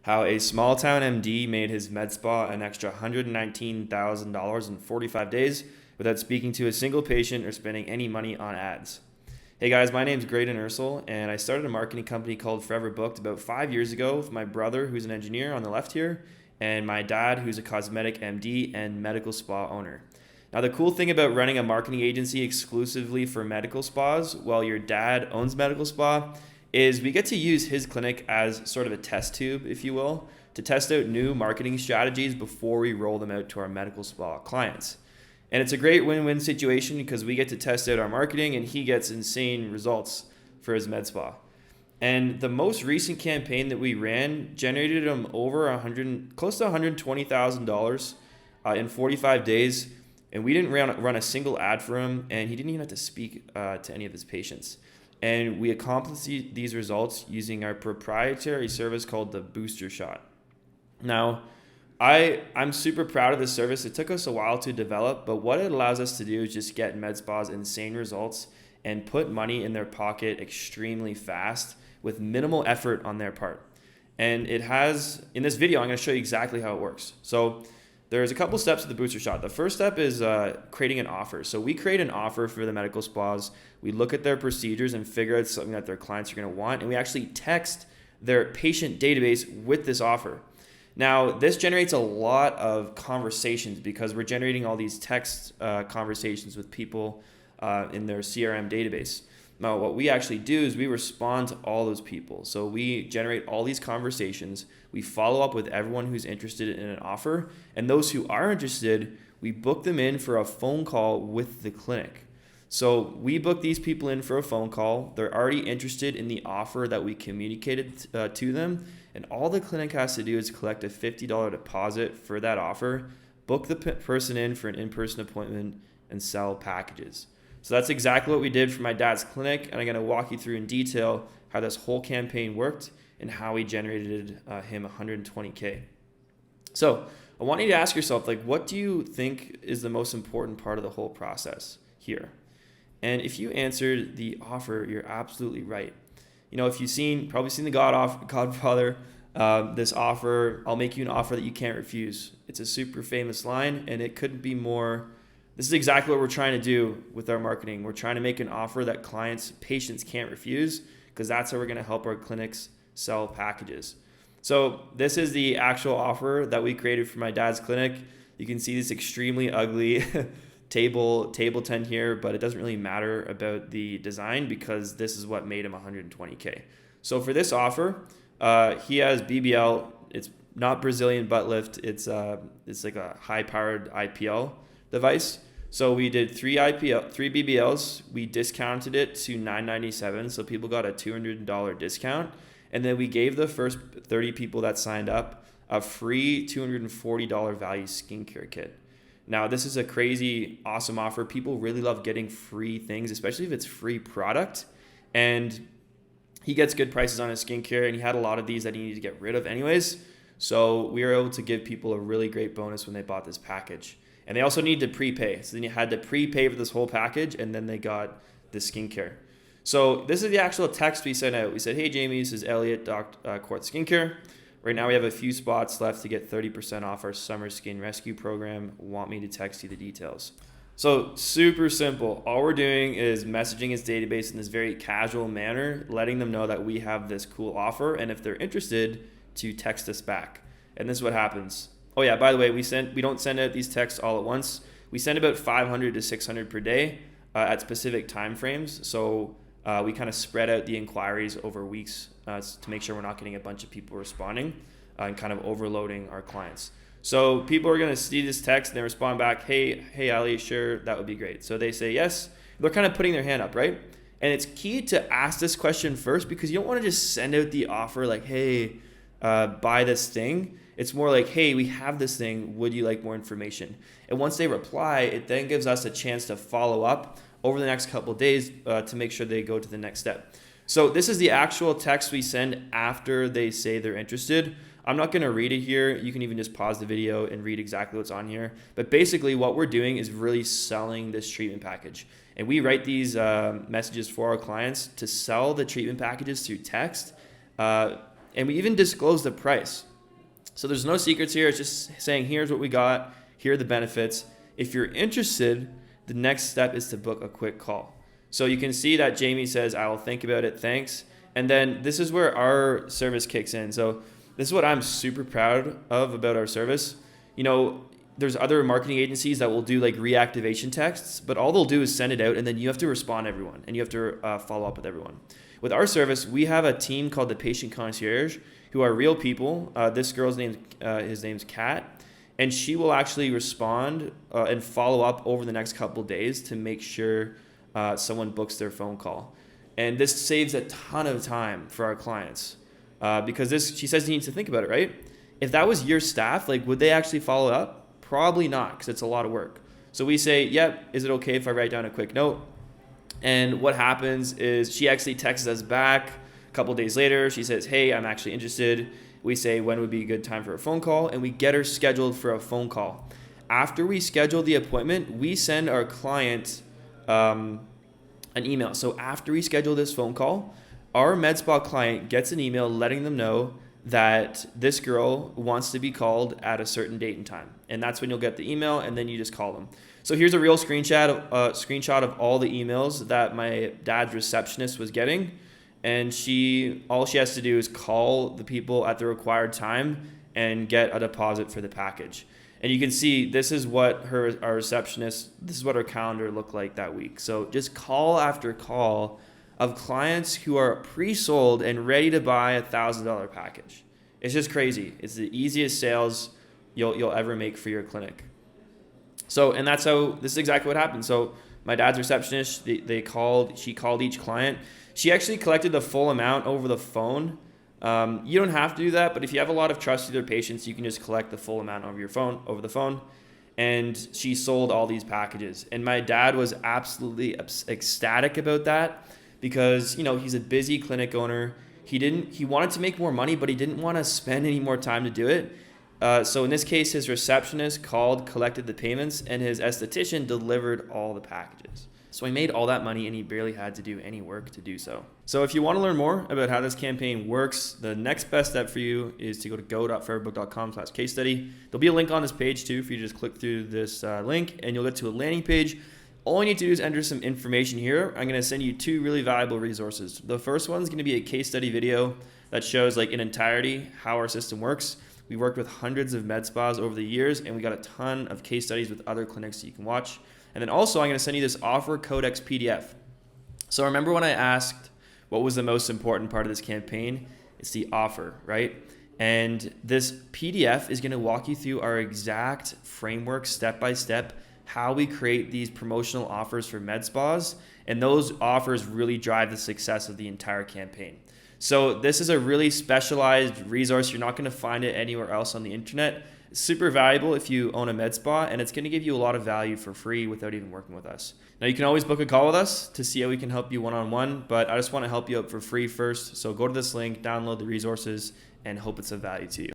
how a small town MD made his med spa an extra $119,000 in 45 days without speaking to a single patient or spending any money on ads. Hey guys, my name's Graydon Ursel, and I started a marketing company called Forever Booked about 5 years ago with my brother, who's an engineer on the left here, and my dad, who's a cosmetic MD and medical spa owner. Now, the cool thing about running a marketing agency exclusively for medical spas while your dad owns medical spa is we get to use his clinic as sort of a test tube, if you will, to test out new marketing strategies before we roll them out to our medical spa clients. And it's a great win-win situation because we get to test out our marketing and he gets insane results for his med spa. And the most recent campaign that we ran generated him close to $120,000 in 45 days. And we didn't run a single ad for him, and he didn't even have to speak to any of his patients. And we accomplished these results using our proprietary service called the Booster Shot. Now, I'm super proud of this service. It took us a while to develop, but what it allows us to do is just get med spas insane results and put money in their pocket extremely fast with minimal effort on their part. And it has, in this video, I'm going to show you exactly how it works. So there's a couple steps to the Booster Shot. The first step is creating an offer. So we create an offer for the medical spas. We look at their procedures and figure out something that their clients are going to want, and we actually text their patient database with this offer. Now, this generates a lot of conversations because we're generating all these text conversations with people in their CRM database. Now, what we actually do is we respond to all those people. So we generate all these conversations. We follow up with everyone who's interested in an offer. And those who are interested, we book them in for a phone call with the clinic. So we book these people in for a phone call. They're already interested in the offer that we communicated to them. And all the clinic has to do is collect a $50 deposit for that offer, book the person in for an in-person appointment, and sell packages. So that's exactly what we did for my dad's clinic, and I'm going to walk you through in detail how this whole campaign worked and how we generated him $120K. So I want you to ask yourself, what do you think is the most important part of the whole process here? And if you answered the offer, you're absolutely right. You know, if you've probably seen the Godfather, this offer, I'll make you an offer that you can't refuse. It's a super famous line, and it couldn't be more. This is exactly what we're trying to do with our marketing. We're trying to make an offer that patients can't refuse, because that's how we're going to help our clinics sell packages. So this is the actual offer that we created for my dad's clinic. You can see this extremely ugly table tent here, but it doesn't really matter about the design because this is what made him $120K. So for this offer, he has BBL. It's not Brazilian butt lift. It's like a high-powered IPL device. So we did three BBLs. We discounted it to $997, so people got a $200 discount. And then we gave the first 30 people that signed up a free $240 value skincare kit. Now, this is a crazy, awesome offer. People really love getting free things, especially if it's free product. And he gets good prices on his skincare, and he had a lot of these that he needed to get rid of anyways. So we were able to give people a really great bonus when they bought this package. And they also need to prepay. So then you had to prepay for this whole package, and then they got the skincare. So this is the actual text we sent out. We said, hey, Jamie, this is Elliot, Quartz Skincare. Right now we have a few spots left to get 30% off our summer skin rescue program. Want me to text you the details? So super simple. All we're doing is messaging his database in this very casual manner, letting them know that we have this cool offer, and if they're interested, to text us back. And this is what happens. Oh yeah, by the way, we don't send out these texts all at once. We send about 500 to 600 per day at specific time frames. So we kind of spread out the inquiries over weeks to make sure we're not getting a bunch of people responding and kind of overloading our clients. So people are going to see this text and they respond back, hey, Ali, sure, that would be great. So they say yes. They're kind of putting their hand up, right? And it's key to ask this question first because you don't want to just send out the offer like, hey, buy this thing. It's more like, hey, we have this thing. Would you like more information? And once they reply, it then gives us a chance to follow up over the next couple of days to make sure they go to the next step. So this is the actual text we send after they say they're interested. I'm not going to read it here. You can even just pause the video and read exactly what's on here. But basically what we're doing is really selling this treatment package. And we write these messages for our clients to sell the treatment packages through text. And we even disclose the price. So there's no secrets here. It's just saying, here's what we got. Here are the benefits. If you're interested, the next step is to book a quick call. So you can see that Jamie says, I will think about it. Thanks. And then this is where our service kicks in. So this is what I'm super proud of about our service. You know, there's other marketing agencies that will do like reactivation texts, but all they'll do is send it out and then you have to respond to everyone and you have to follow up with everyone. With our service, we have a team called the Patient Concierge who are real people. This girl's his name's Kat, and she will actually respond and follow up over the next couple of days to make sure someone books their phone call. And this saves a ton of time for our clients because she says you need to think about it, right? If that was your staff, like would they actually follow up? Probably not, because it's a lot of work. So we say, yep, is it okay if I write down a quick note? And what happens is she actually texts us back a couple days later. She says, hey, I'm actually interested. We say, when would be a good time for a phone call? And we get her scheduled for a phone call. After we schedule the appointment, we send our client an email. So after we schedule this phone call, our MedSpa client gets an email letting them know that this girl wants to be called at a certain date and time. And that's when you'll get the email, and then you just call them. So here's a real screenshot of all the emails that my dad's receptionist was getting. And all she has to do is call the people at the required time and get a deposit for the package. And you can see this is what her calendar looked like that week. So just call after call of clients who are pre-sold and ready to buy a $1,000 package. It's just crazy. It's the easiest sales you'll ever make for your clinic. So, and this is exactly what happened. So my dad's receptionist, she called each client. She actually collected the full amount over the phone. You don't have to do that, but if you have a lot of trust with your patients, you can just collect the full amount over the phone. And she sold all these packages. And my dad was absolutely ecstatic about that because, you know, he's a busy clinic owner. He wanted to make more money, but he didn't want to spend any more time to do it. So in this case, his receptionist collected the payments, and his esthetician delivered all the packages. So he made all that money, and he barely had to do any work to do so. So if you want to learn more about how this campaign works, the next best step for you is to go to go.fairbook.com/case study. There'll be a link on this page too for you to just click through this link, and you'll get to a landing page. All you need to do is enter some information here. I'm going to send you 2 really valuable resources. The first one is going to be a case study video that shows like in entirety how our system works. We worked with hundreds of med spas over the years, and we got a ton of case studies with other clinics that you can watch. And then also I'm going to send you this offer codex PDF. So remember when I asked what was the most important part of this campaign? It's the offer, right? And this PDF is going to walk you through our exact framework, step by step, how we create these promotional offers for med spas. And those offers really drive the success of the entire campaign. So this is a really specialized resource. You're not going to find it anywhere else on the internet. It's super valuable if you own a med spa, and it's going to give you a lot of value for free without even working with us. Now you can always book a call with us to see how we can help you one-on-one, but I just want to help you out for free first. So go to this link, download the resources, and hope it's of value to you.